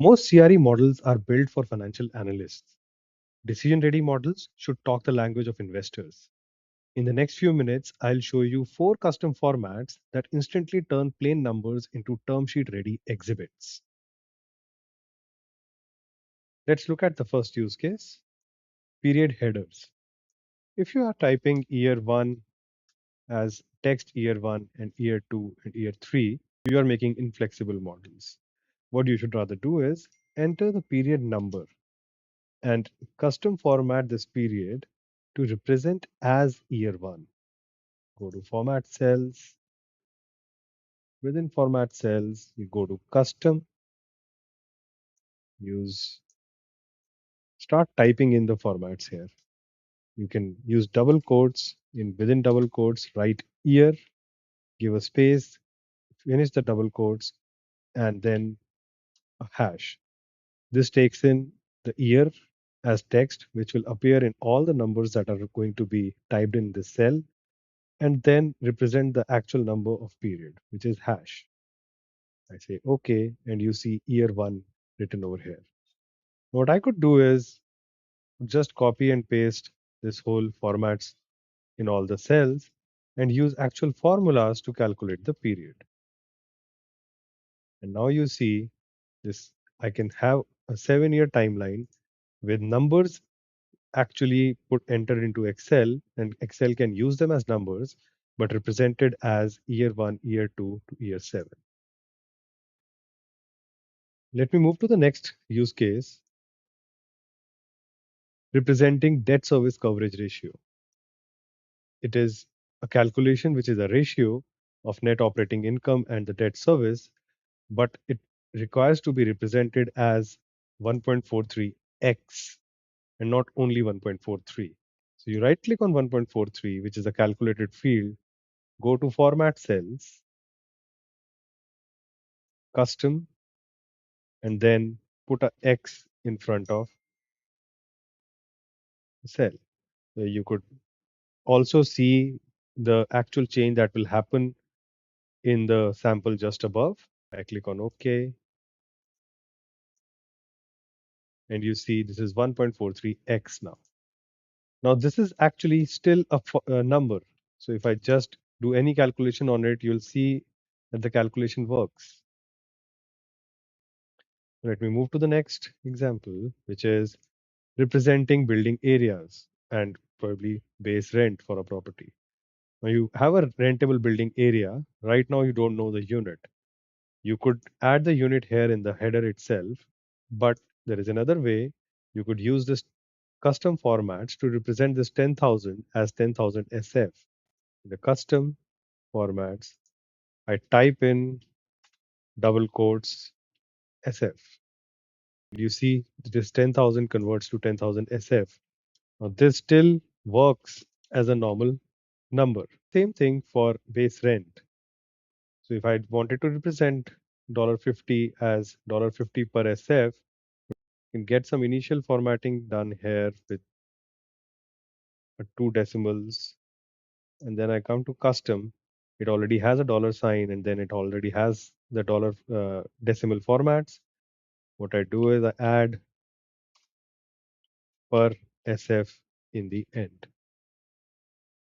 Most CRE models are built for financial analysts. Decision-ready models should talk the language of investors. In the next few minutes, I'll show you 4 custom formats that instantly turn plain numbers into term sheet-ready exhibits. Let's look at the first use case, period headers. If you are typing year 1 as text year 1 and year 2 and year 3, you are making inflexible models. What you should rather do is enter the period number and custom format this period to represent as year 1. Go to format cells. Within format cells, you go to custom, start typing in the formats here. You can use double quotes. Within double quotes, write year, give a space, finish the double quotes, and then a hash. This takes in the year as text, which will appear in all the numbers that are going to be typed in this cell, and then represent the actual number of period, which is hash. I say OK, and you see year 1 written over here. What I could do is just copy and paste this whole formats in all the cells and use actual formulas to calculate the period. And now you see this, I can have a 7-year timeline with numbers actually entered into Excel, and Excel can use them as numbers, but represented as year 1, year 2 to year 7. Let me move to the next use case, representing debt service coverage ratio. It is a calculation which is a ratio of net operating income and the debt service, but it requires to be represented as 1.43x and not only 1.43. So you right click on 1.43, which is a calculated field, go to format cells, custom, and then put a X in front of the cell. So you could also see the actual change that will happen in the sample just above. I click on OK, and you see this is 1.43x now. Now this is actually still a number. So if I just do any calculation on it, you'll see that the calculation works. Let me move to the next example, which is representing building areas and probably base rent for a property. Now you have a rentable building area. Right now you don't know the unit. You could add the unit here in the header itself, but there is another way. You could use this custom formats to represent this 10,000 as 10,000 SF. In the custom formats, I type in double quotes SF. You see this 10,000 converts to 10,000 SF. Now this still works as a normal number. Same thing for base rent. So if I wanted to represent $50 as $50 per SF, you can get some initial formatting done here with 2 decimals. And then I come to custom. It already has a dollar sign, and then it already has the dollar decimal formats. What I do is I add per SF in the end.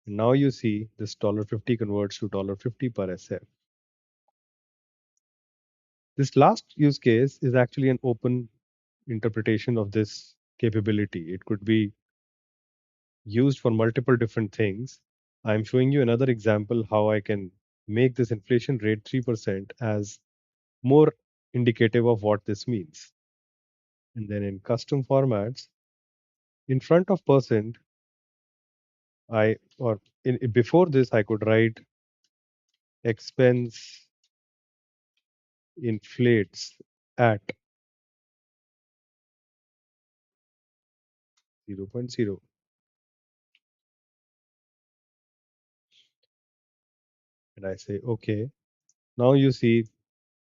And now you see this $50 converts to $50 per SF. This last use case is actually an open interpretation of this capability. It could be used for multiple different things. I'm showing you another example how I can make this inflation rate 3% as more indicative of what this means. And then in custom formats, in front of percent, before this, I could write expense inflates at 0.0. And I say, okay. Now you see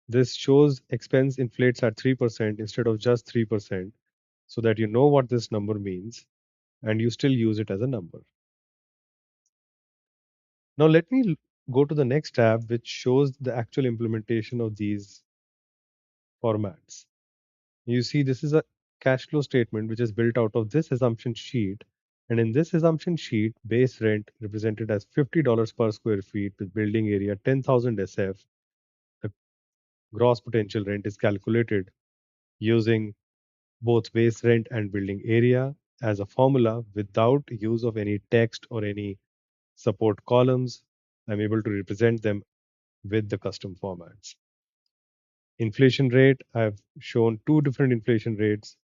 this shows expense inflates at 3% instead of just 3%, so that you know what this number means and you still use it as a number. Now let me go to the next tab, which shows the actual implementation of these formats. You see, this is a cash flow statement which is built out of this assumption sheet. And in this assumption sheet, base rent represented as $50 per square feet with building area 10,000 SF. The gross potential rent is calculated using both base rent and building area as a formula without use of any text or any support columns. I'm able to represent them with the custom formats. Inflation rate, I've shown two different inflation rates.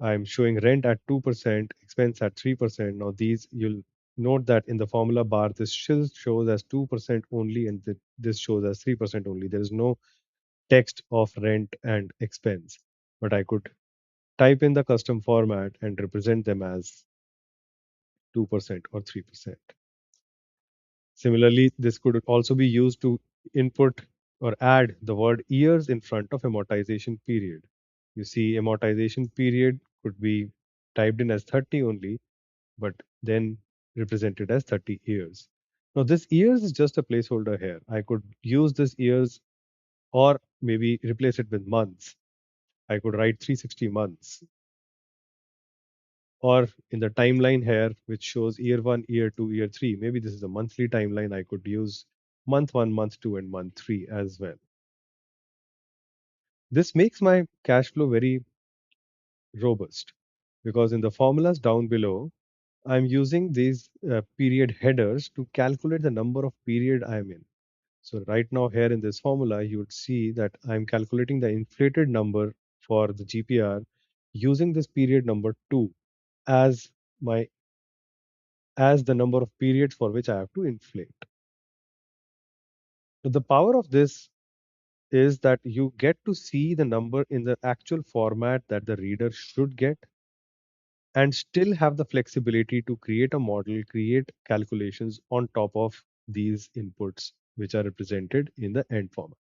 I'm showing rent at 2%, expense at 3%. Now, these you'll note that in the formula bar, this still shows as 2% only, and this shows as 3% only. There is no text of rent and expense, but I could type in the custom format and represent them as 2% or 3%. Similarly, this could also be used to input or add the word years in front of amortization period. You see, amortization period could be typed in as 30 only, but then represented as 30 years. Now, this years is just a placeholder here. I could use this years or maybe replace it with months. I could write 360 months. Or in the timeline here, which shows year one, year two, year three, maybe this is a monthly timeline. I could use month one, month two, and month three as well. This makes my cash flow very robust because in the formulas down below, I'm using these period headers to calculate the number of period I'm in. So right now here in this formula, you would see that I'm calculating the inflated number for the GPR using this period number 2 as my as the number of periods for which I have to inflate. So the power of this is that you get to see the number in the actual format that the reader should get and still have the flexibility to create a model, create calculations on top of these inputs which are represented in the end format.